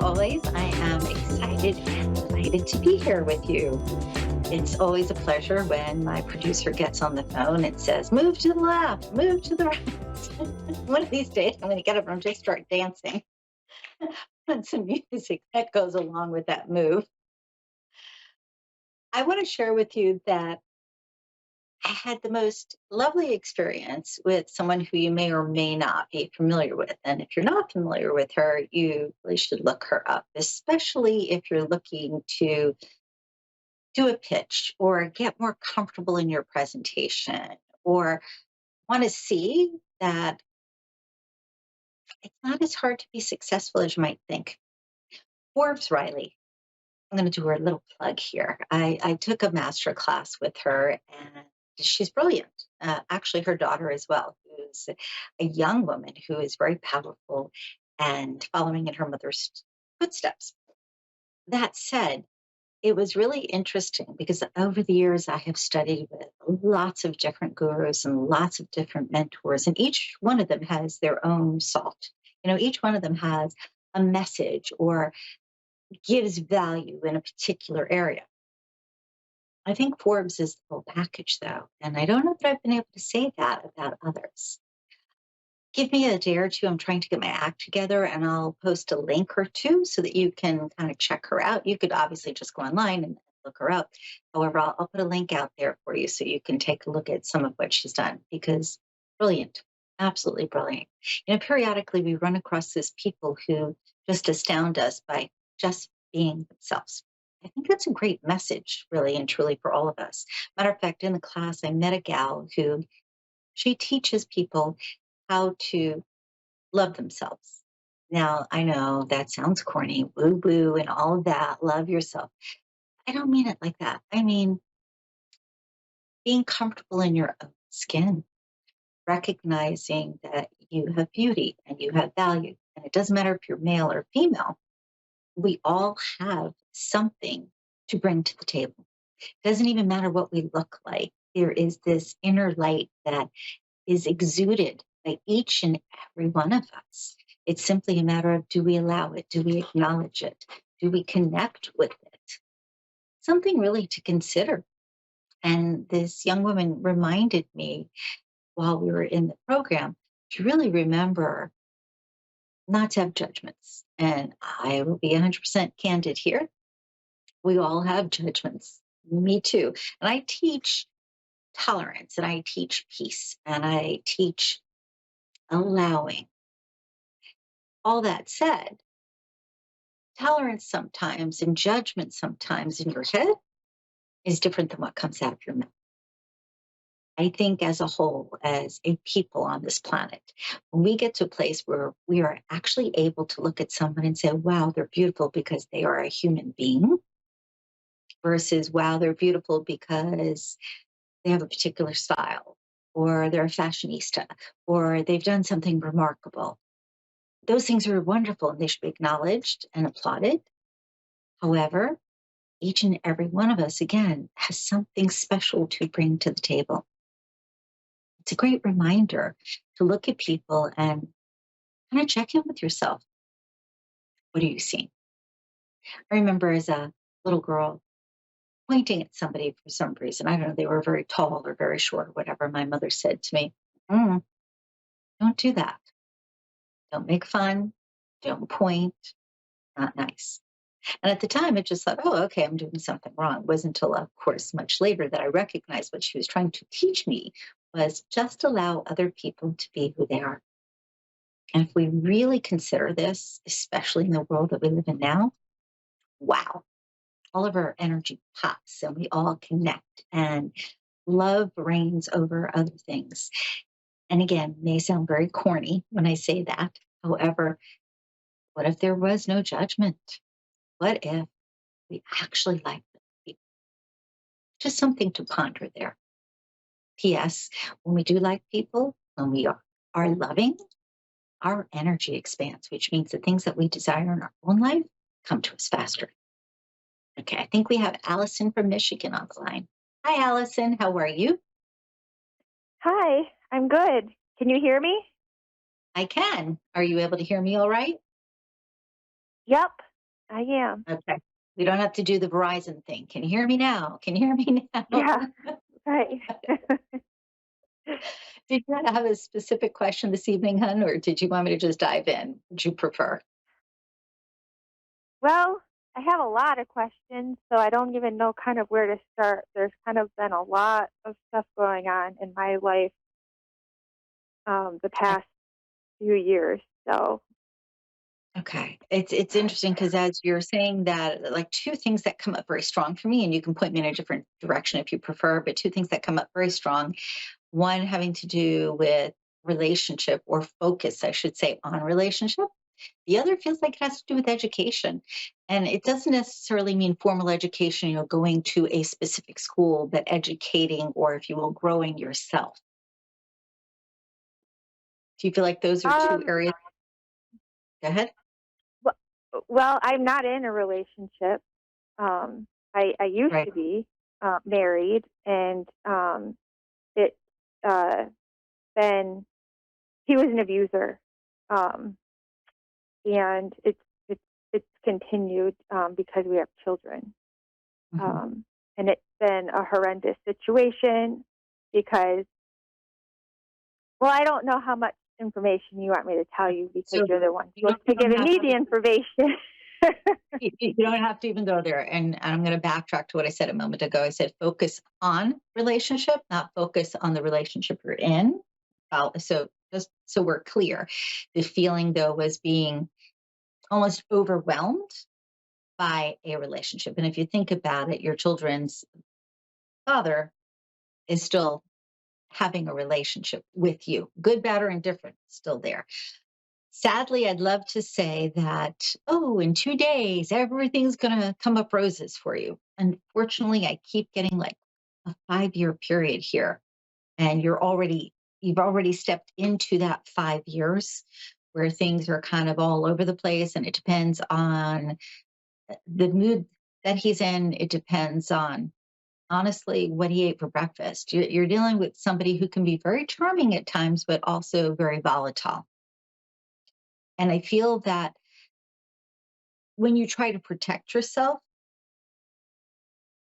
always, I am excited and delighted to be here with you. It's always a pleasure when my producer gets on the phone and says, move to the left, move to the right. One of these days, I'm going to get up and just start dancing and some music that goes along with that move. I want to share with you that I had the most lovely experience with someone who you may or may not be familiar with. And if you're not familiar with her, you really should look her up, especially if you're looking to do a pitch or get more comfortable in your presentation or want to see that it's not as hard to be successful as you might think. Forbes Riley. I'm going to do her a little plug here. I took a master class with her, and she's brilliant. Actually, her daughter as well, who's a young woman who is very powerful and following in her mother's footsteps. That said, it was really interesting because over the years I have studied with lots of different gurus and lots of different mentors, and each one of them has their own salt. Each one of them has a message or gives value in a particular area. I think Forbes is the full package, though, and I don't know that I've been able to say that about others. Give me a day or two. I'm trying to get my act together, and I'll post a link or two so that you can kind of check her out. You could obviously just go online and look her up. However, I'll put a link out there for you so you can take a look at some of what she's done because brilliant, absolutely brilliant. Periodically we run across these people who just astound us by just being themselves. I think that's a great message, really and truly, for all of us. Matter of fact, in the class, I met a gal who she teaches people how to love themselves. Now, I know that sounds corny, woo woo, and all of that. Love yourself. I don't mean it like that. I mean, being comfortable in your own skin, recognizing that you have beauty and you have value. And it doesn't matter if you're male or female, we all have something to bring to the table. It doesn't even matter what we look like. There is this inner light that is exuded by each and every one of us. It's simply a matter of, do we allow it? Do we acknowledge it? Do we connect with it? Something really to consider. And this young woman reminded me while we were in the program to really remember not to have judgments. And I will be 100% candid here. We all have judgments. Me too. And I teach tolerance and I teach peace and I teach allowing. All that said, tolerance sometimes and judgment sometimes in your head is different than what comes out of your mouth. I think as a whole, as a people on this planet, when we get to a place where we are actually able to look at someone and say, wow, they're beautiful because they are a human being, versus, wow, they're beautiful because they have a particular style, or they're a fashionista, or they've done something remarkable. Those things are wonderful and they should be acknowledged and applauded. However, each and every one of us, again, has something special to bring to the table. It's a great reminder to look at people and kind of check in with yourself. What are you seeing? I remember as a little girl pointing at somebody for some reason. I don't know, they were very tall or very short or whatever. My mother said to me, don't do that. Don't make fun. Don't point. Not nice. And at the time, I just thought, oh, okay, I'm doing something wrong. It wasn't until, of course, much later that I recognized what she was trying to teach me was just allow other people to be who they are. And if we really consider this, especially in the world that we live in now, wow, all of our energy pops and we all connect and love reigns over other things. And again, may sound very corny when I say that. However, what if there was no judgment? What if we actually like people? Just something to ponder there. P.S. When we do like people, when we are loving, our energy expands, which means the things that we desire in our own life come to us faster. Okay, I think we have Allison from Michigan on the line. Hi, Allison. How are you? Hi, I'm good. Can you hear me? I can. Are you able to hear me all right? Yep. I am. Okay. We don't have to do the Verizon thing. Can you hear me now? Can you hear me now? Yeah, right. Did you have a specific question this evening, hun, or did you want me to just dive in? Would you prefer? Well, I have a lot of questions, so I don't even know kind of where to start. There's kind of been a lot of stuff going on in my life the past few years. So, Okay. It's interesting because as you're saying that, like two things that come up very strong for me, and you can point me in a different direction if you prefer, but two things that come up very strong. One having to do with relationship or focus, I should say, on relationship. The other feels like it has to do with education. And it doesn't necessarily mean formal education, going to a specific school, but educating or, if you will, growing yourself. Do you feel like those are two um, areas? Go ahead. well, I'm not in a relationship. I used Right. to be married, and it uh, been he was an abuser, um, and it's continued because we have children, Hmm. um, and it's been a horrendous situation because, well, I don't know how much information you want me to tell you because So you're the one you supposed to be don't giving have me the information. you don't have to even go there. And I'm going to backtrack to what I said a moment ago. I said focus on relationship, not focus on the relationship you're in. So just so we're clear, the feeling though was being almost overwhelmed by a relationship. And if you think about it, your children's father is still having a relationship with you, good, bad, or indifferent, still there. Sadly, I'd love to say that, oh, in 2 days, everything's going to come up roses for you. Unfortunately, I keep getting like a 5 year period here. And you've already stepped into that 5 years where things are kind of all over the place. And it depends on the mood that he's in. It depends on, honestly, what he ate for breakfast. You're dealing with somebody who can be very charming at times, but also very volatile. And I feel that when you try to protect yourself,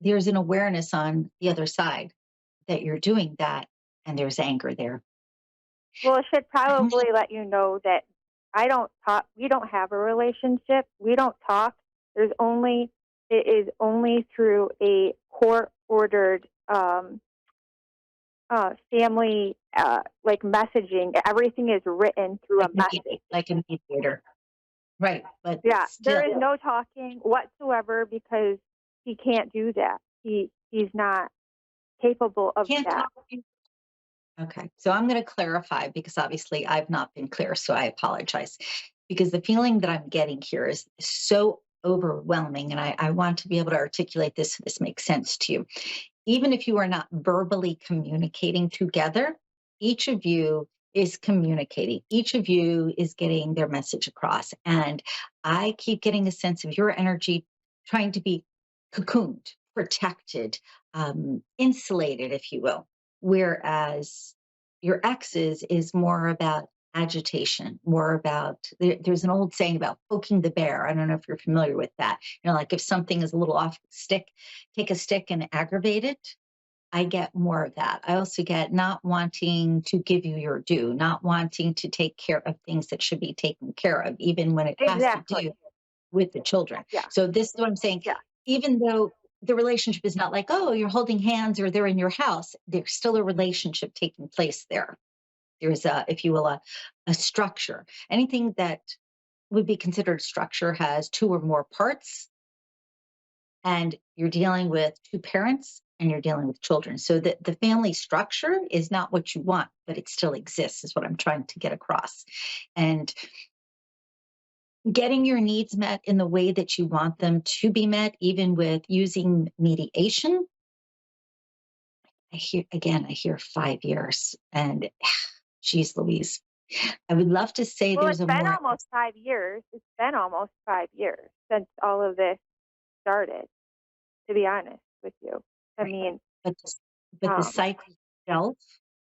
there's an awareness on the other side that you're doing that, and there's anger there. Well, it should Mhm. probably let you know that I don't talk. We don't have a relationship. We don't talk. It is only through a court ordered family like messaging. Everything is written through a message. Like a mediator, right? But Yeah, there still, is no talking whatsoever because he can't do that. He's not capable of can't that. talk. Okay, so I'm going to clarify because obviously I've not been clear, so I apologize. Because the feeling that I'm getting here is so overwhelming, and I want to be able to articulate this so this makes sense to you. Even if you are not verbally communicating together, each of you is communicating. Each of you is getting their message across. And I keep getting a sense of your energy trying to be cocooned, protected, insulated, if you will. Whereas your ex's is more about agitation, more about, there's an old saying about poking the bear. I don't know if you're familiar with that. Like if something is a little off stick, take a stick and aggravate it. I get more of that. I also get not wanting to give you your due, not wanting to take care of things that should be taken care of, even when it has to do Exactly. with the children. Yeah. So this is what I'm saying. Yeah. Even though the relationship is not like, oh, you're holding hands or they're in your house, there's still a relationship taking place there. There's a, if you will, a structure. Anything that would be considered structure has two or more parts, and you're dealing with two parents and you're dealing with children. So the family structure is not what you want, but it still exists, is what I'm trying to get across. And getting your needs met in the way that you want them to be met, even with using mediation. I hear 5 years, and geez Louise, I would love to say Well, there's it's a been more, almost 5 years. It's been almost 5 years since all of this started, to be honest with you. I right, mean, but but the um, cycle itself,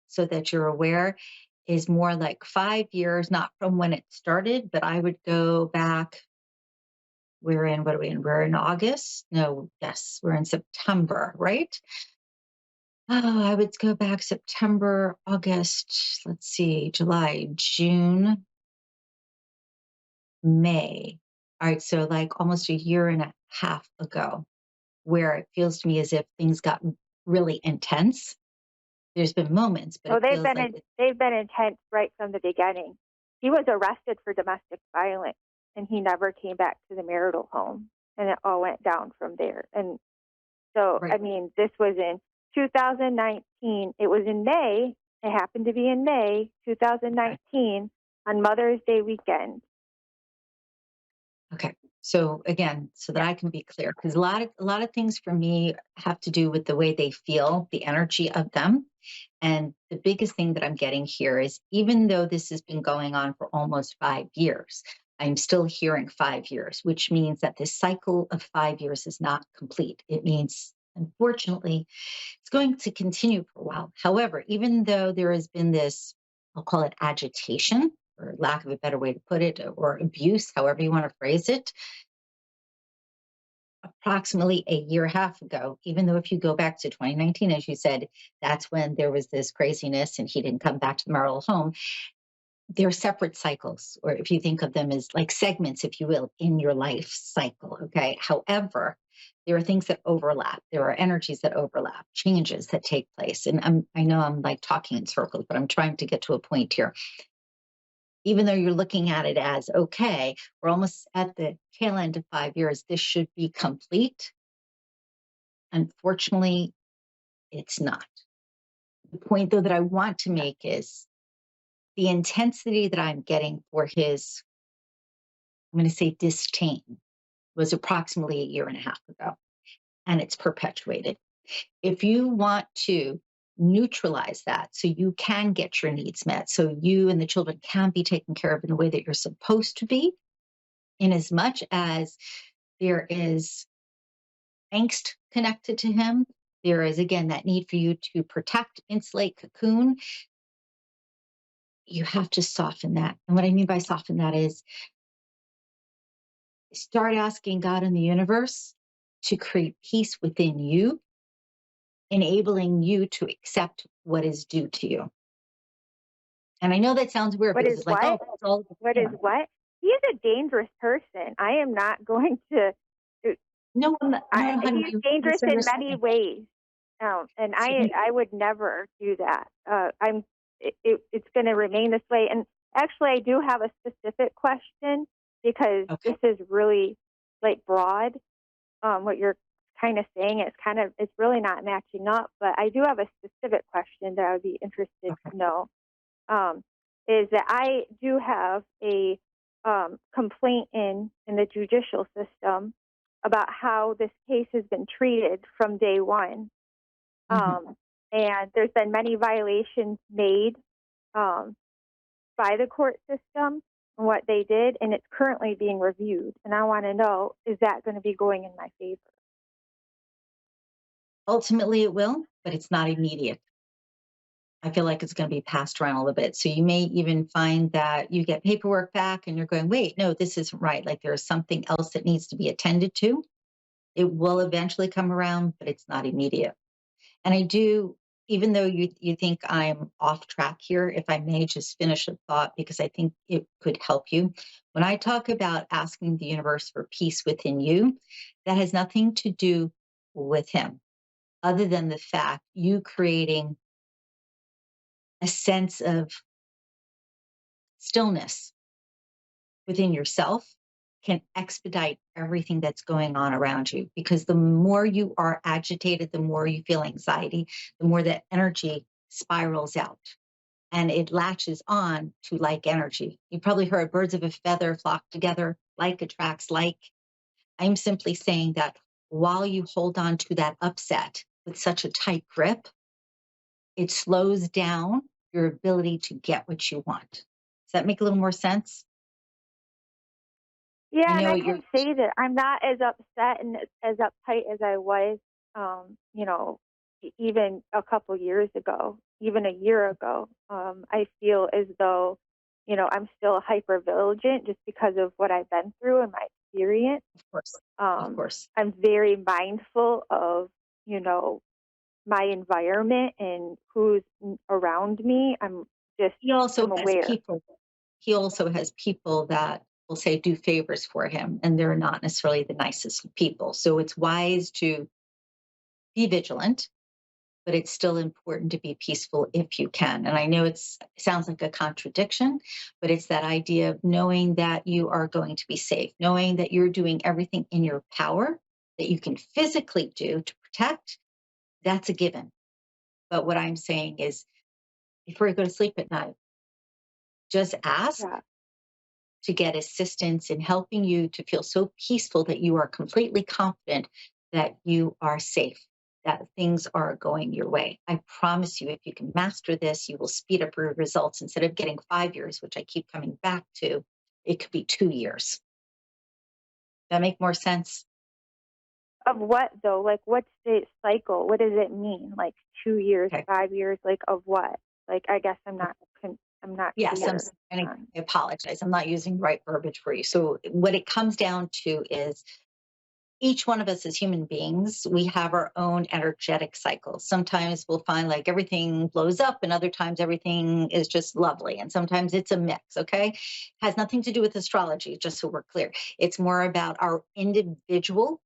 so that you're aware, is more like 5 years, not from when it started, but I would go back We're in, what are we in? We're in August? No, yes, we're in September, right? Oh, I would go back September, August, let's see, July, June, May. All right, so like almost a year and a half ago, where it feels to me as if things got really intense. There's been moments, but Oh, it feels like it's they've been intense right from the beginning. He was arrested for domestic violence, and he never came back to the marital home, and it all went down from there. And so, I right. mean, this was in 2019. It was in May. It happened to be in May Okay. 2019 on Mother's Day weekend. Okay. So again, so that I can be clear, because a lot of things for me have to do with the way they feel, the energy of them. And the biggest thing that I'm getting here is even though this has been going on for almost 5 years, I'm still hearing 5 years, which means that this cycle of 5 years is not complete. It means, unfortunately, it's going to continue for a while. However, even though there has been this, I'll call it agitation, or lack of a better way to put it, or abuse, however you want to phrase it, approximately a year and a half ago, even though if you go back to 2019, as you said, that's when there was this craziness and he didn't come back to the marital home. They're separate cycles, or if you think of them as like segments, if you will, in your life cycle. Okay. However, there are things that overlap. There are energies that overlap, changes that take place. And I know I'm like talking in circles, but I'm trying to get to a point here. Even though you're looking at it as, okay, we're almost at the tail end of 5 years, this should be complete. Unfortunately, it's not. The point, though, that I want to make is the intensity that I'm getting for his, I'm going to say disdain, was approximately a year and a half ago, and it's perpetuated. If you want to neutralize that so you can get your needs met, so you and the children can be taken care of in the way that you're supposed to be, in as much as there is angst connected to him, there is, again, that need for you to protect, insulate, cocoon. You have to soften that. And what I mean by soften that is start asking God in the universe to create peace within you, enabling you to accept what is due to you. And I know that sounds weird What because is it's like, oh, what? it's all What is him. what? He is a dangerous person. I am not going to. No, no, honey, He's you dangerous in many misunderstand. ways, and So I would never do that. It's going to remain this way. And actually, I do have a specific question because okay, this is really like broad. What you're kind of saying it's really not matching up. But I do have a specific question that I would be interested okay. to know. Um, is that I do have a complaint in the judicial system about how this case has been treated from day one. Mhm. Um, and there's been many violations made um, by the court system and what they did, and it's currently being reviewed. And I want to know, is that going to be going in my favor? Ultimately, it will, but it's not immediate. I feel like it's going to be passed around a little bit. So you may even find that you get paperwork back and you're going, wait, no, this isn't right. Like there's something else that needs to be attended to. It will eventually come around, but it's not immediate. And I do, even though you think I'm off track here, if I may just finish a thought, because I think it could help you. When I talk about asking the universe for peace within you, that has nothing to do with him, other than the fact you creating a sense of stillness within yourself can expedite everything that's going on around you. Because the more you are agitated, the more you feel anxiety, the more that energy spirals out and it latches on to like energy. You probably heard birds of a feather flock together, like attracts like. I'm simply saying that while you hold on to that upset with such a tight grip, it slows down your ability to get what you want. Does that make a little more sense? I Yeah, and know I you're can say that I'm not as upset and as uptight as I was, you know, even a couple years ago, even a year ago. I feel as though, I'm still hyper vigilant just because of what I've been through and my experience. Of course. Of Um, course. I'm very mindful of, you know, my environment and who's around me. Just, He also I'm has aware. people he also has people that will say do favors for him, and they're not necessarily the nicest people. So it's wise to be vigilant, but it's still important to be peaceful if you can. And I know it sounds like a contradiction, but it's that idea of knowing that you are going to be safe, knowing that you're doing everything in your power that you can physically do to protect. That's a given. But what I'm saying is before you go to sleep at night, just ask Yeah. to get assistance in helping you to feel so peaceful that you are completely confident that you are safe, that things are going your way. I promise you, if you can master this, you will speed up your results. Instead of getting 5 years, which I keep coming back to, it could be 2 years. That make more sense? Of what though? Like, what's the cycle? What does it mean? Like 2 years, Okay. 5 years? Like of what? Like, I guess I'm not Yes, clear and on. I apologize. I'm not using the right verbiage for you. So what it comes down to is each one of us as human beings, we have our own energetic cycles. Sometimes we'll find like everything blows up, and other times everything is just lovely. And sometimes it's a mix, okay? Has nothing to do with astrology, just so we're clear. It's more about our individual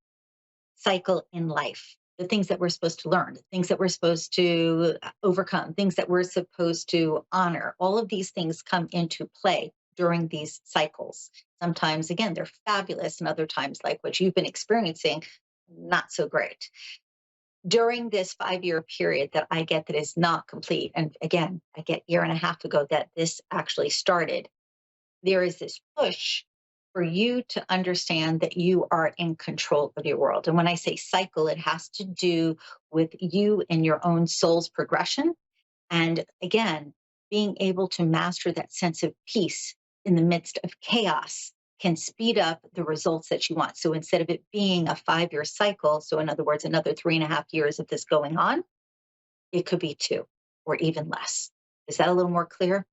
cycle in life, the things that we're supposed to learn, the things that we're supposed to overcome, things that we're supposed to honor. All of these things come into play during these cycles. Sometimes, again, they're fabulous, and other times, like what you've been experiencing, not so great. During this 5 year period that I get that is not complete, and again, I get year and a half ago that this actually started, there is this push for you to understand that you are in control of your world. And when I say cycle, it has to do with you and your own soul's progression. And again, being able to master that sense of peace in the midst of chaos can speed up the results that you want. So instead of it being a 5 year cycle, so in other words, another 3.5 years of this going on, it could be two or even less. Is that a little more clear?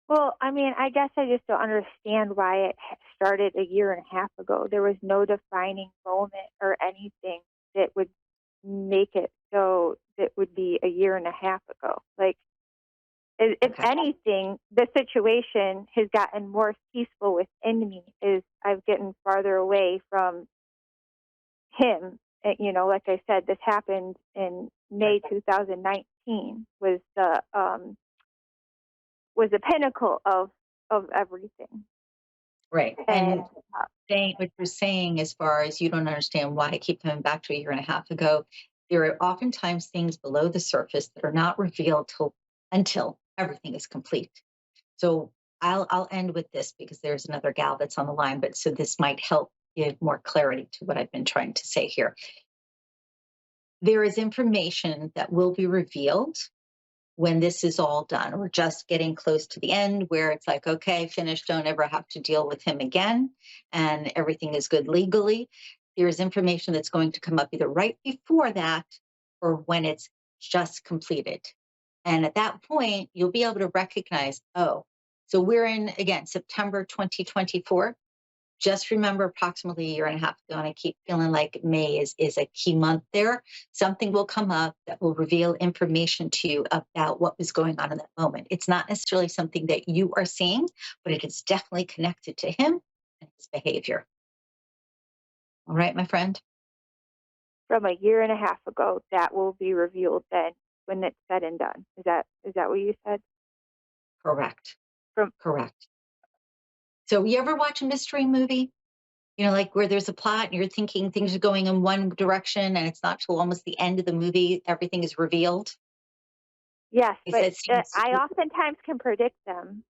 Well, I mean, I guess I just don't understand why it started a year and a half ago. There was no defining moment or anything that would make it so that would be a year and a half ago. Like, if Okay. anything, the situation has gotten more peaceful within me as I've gotten farther away from him. Like I said, this happened in Right. May 2019. Was the pinnacle of everything. Right. And And saying what you're saying as far as you don't understand why I keep coming back to a year and a half ago, there are oftentimes things below the surface that are not revealed until everything is complete. So I'll end with this because there's another gal that's on the line, but so this might help give more clarity to what I've been trying to say here. There is information that will be revealed when this is all done. We're just getting close to the end where it's like, okay, finished, don't ever have to deal with him again, and everything is good legally. There's information that's going to come up either right before that or when it's just completed. And at that point, you'll be able to recognize, oh, so we're in, again, September 2024. Just remember approximately a year and a half ago, and I keep feeling like May is a key month there. Something will come up that will reveal information to you about what was going on in that moment. It's not necessarily something that you are seeing, but it is definitely connected to him and his behavior. All right, my friend? from a year and a half ago, that will be revealed then when it's said and done. Is that what you said? Correct. From Correct. So you ever watch a mystery movie? Like where there's a plot and you're thinking things are going in one direction and it's not till almost the end of the movie, everything is revealed. Yes, It's but that same I situation. oftentimes can predict them.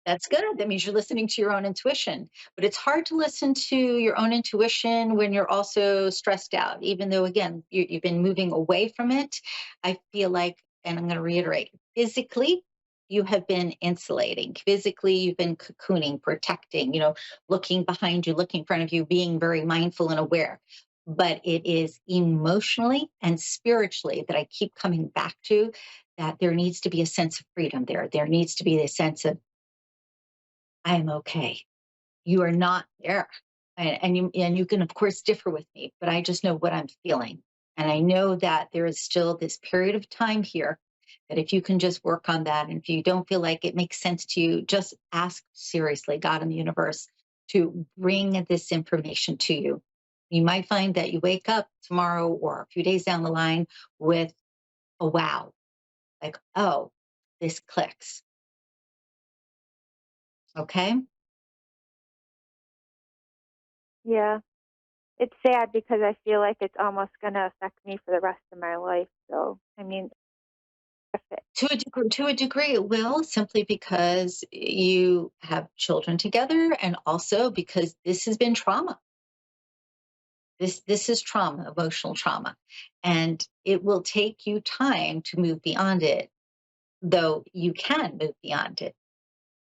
That's good. That means you're listening to your own intuition. But it's hard to listen to your own intuition when you're also stressed out, even though, again, you've been moving away from it. I feel like, and I'm going to reiterate, physically, you have been insulating. Physically, you've been cocooning, protecting, looking behind you, looking in front of you, being very mindful and aware. But it is emotionally and spiritually that I keep coming back to that there needs to be a sense of freedom there. There needs to be a sense of, I am okay. You are not there. And you can of course differ with me, but I just know what I'm feeling. And I know that there is still this period of time here that if you can just work on that, and if you don't feel like it makes sense to you, just ask seriously God and the universe to bring this information to you. You might find that you wake up tomorrow or a few days down the line with a wow, like, oh, this clicks. Okay. Yeah. It's sad because I feel like it's almost gonna affect me for the rest of my life. So, I mean, if it, To a degree, it will, simply because you have children together, and also because this has been trauma. This is trauma, emotional trauma, and it will take you time to move beyond it, though you can move beyond it.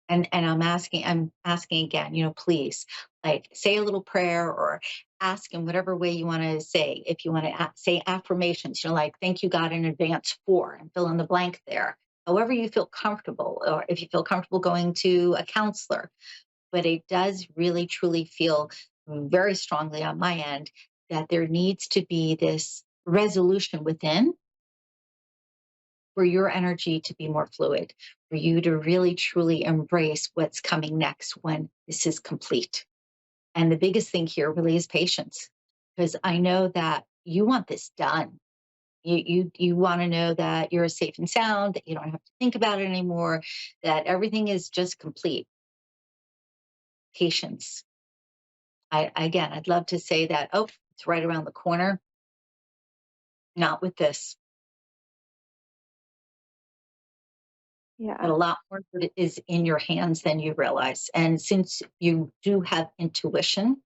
And I'm asking again, please, like, say a little prayer or ask in whatever way you want to say. If you want to say affirmations, like, thank you God in advance for, and fill in the blank there. However you feel comfortable, or if you feel comfortable going to a counselor. But it does really truly feel very strongly on my end that there needs to be this resolution within, for your energy to be more fluid, for you to really truly embrace what's coming next when this is complete. And the biggest thing here really is patience, because I know that you want this done. You want to know that you're safe and sound, that you don't have to think about it anymore, that everything is just complete. Patience. I'd love to say that, oh, it's right around the corner. Not with this. But yeah, a lot more of it is in your hands than you realize. And since you do have intuition,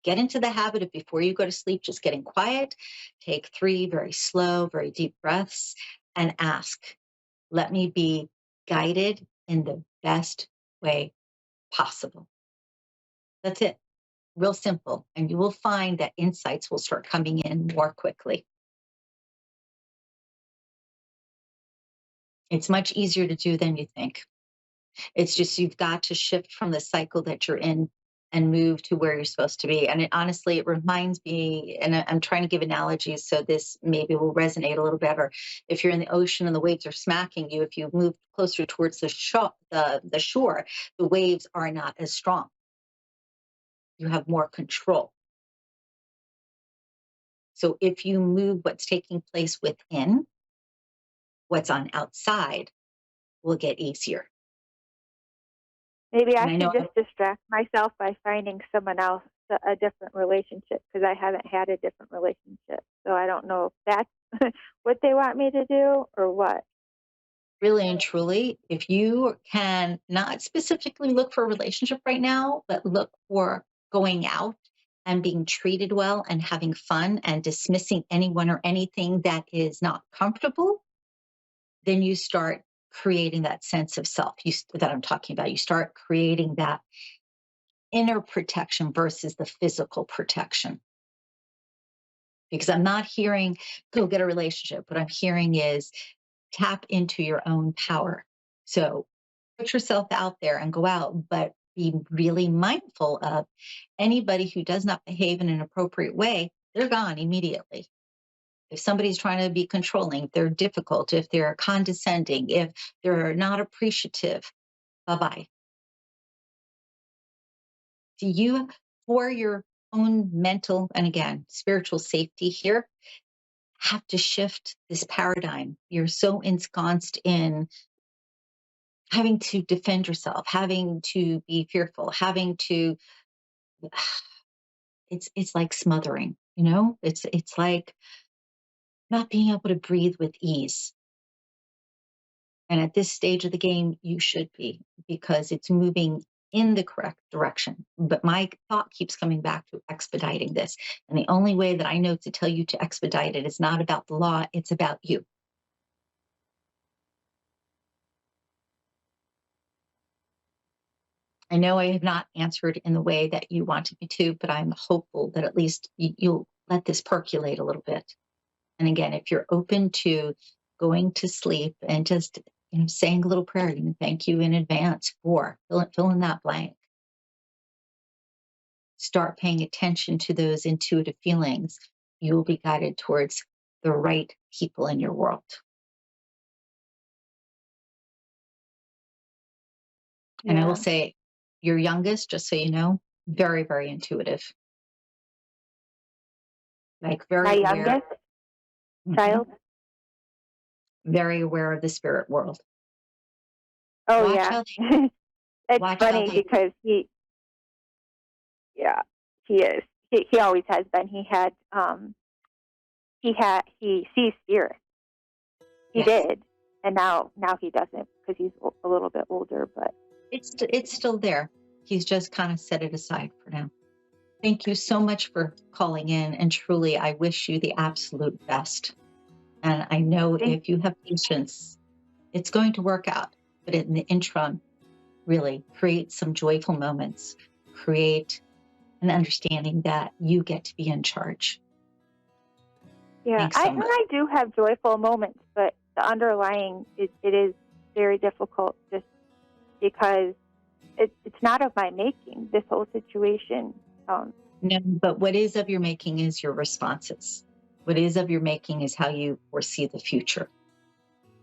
get into the habit of, before you go to sleep, just getting quiet, take 3 very slow, very deep breaths, and ask, let me be guided in the best way possible. That's it. Real simple. And you will find that insights will start coming in more quickly. It's much easier to do than you think. It's just you've got to shift from the cycle that you're in and move to where you're supposed to be. And honestly, it reminds me, and I'm trying to give analogies so this maybe will resonate a little better. If you're in the ocean and the waves are smacking you, if you move closer towards the shore, the waves are not as strong. You have more control. So if you move what's taking place within, what's on outside will get easier. maybe And I I should know just distract myself by finding someone else, a different relationship, because I haven't had a different relationship. So I don't know if that's what they want me to do or what. really and truly, if you can not specifically look for a relationship right now, but look for going out and being treated well and having fun and dismissing anyone or anything that is not comfortable, then you start creating that sense of self that I'm talking about. You start creating that inner protection versus the physical protection. Because I'm not hearing go get a relationship. What I'm hearing is tap into your own power. So put yourself out there and go out, but be really mindful of anybody who does not behave in an appropriate way, they're gone immediately. If somebody's trying to be controlling, if they're difficult, if they're condescending, if they're not appreciative, bye bye. So you, for your own mental and again, spiritual safety here, have to shift this paradigm. You're so ensconced in having to defend yourself, having to be fearful, having to it's like smothering, It's like not being able to breathe with ease. And at this stage of the game, you should be, because it's moving in the correct direction. But my thought keeps coming back to expediting this. And the only way that I know to tell you to expedite it is not about the law, it's about you. I know I have not answered in the way that you wanted me to, but I'm hopeful that at least you'll let this percolate a little bit. And again, if you're open to going to sleep and just saying a little prayer, thank you in advance for fill in that blank. start paying attention to those intuitive feelings, you will be guided towards the right people in your world. And I will Yeah. say, your youngest, just so you know, very, very intuitive, like My very aware, youngest mhm, child. very aware of the spirit world. Oh Watch yeah. how they, It's watch how funny they, because yeah, he is. He always has been. He sees spirit. He yes, did, and now he doesn't because he's a little bit older. But it's still there. He's just kind of set it aside for now. Thank you so much for calling in. And truly, I wish you the absolute best. And I know thank if you have patience, it's going to work out. But in the interim, really create some joyful moments, create an understanding that you get to be in charge. Yeah, Thanks so and much. I do have joyful moments, but the underlying it is very difficult just because it's not of my making. This whole situation. No, but what is of your making is your responses. What is of your making is how you foresee the future.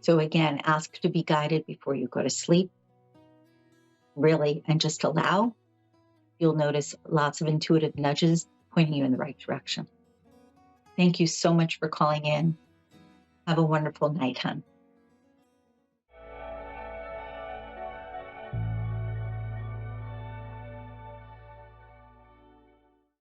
So again, ask to be guided before you go to sleep, really, and just allow. You'll notice lots of intuitive nudges pointing you in the right direction. Thank you so much for calling in. Have a wonderful night, hon.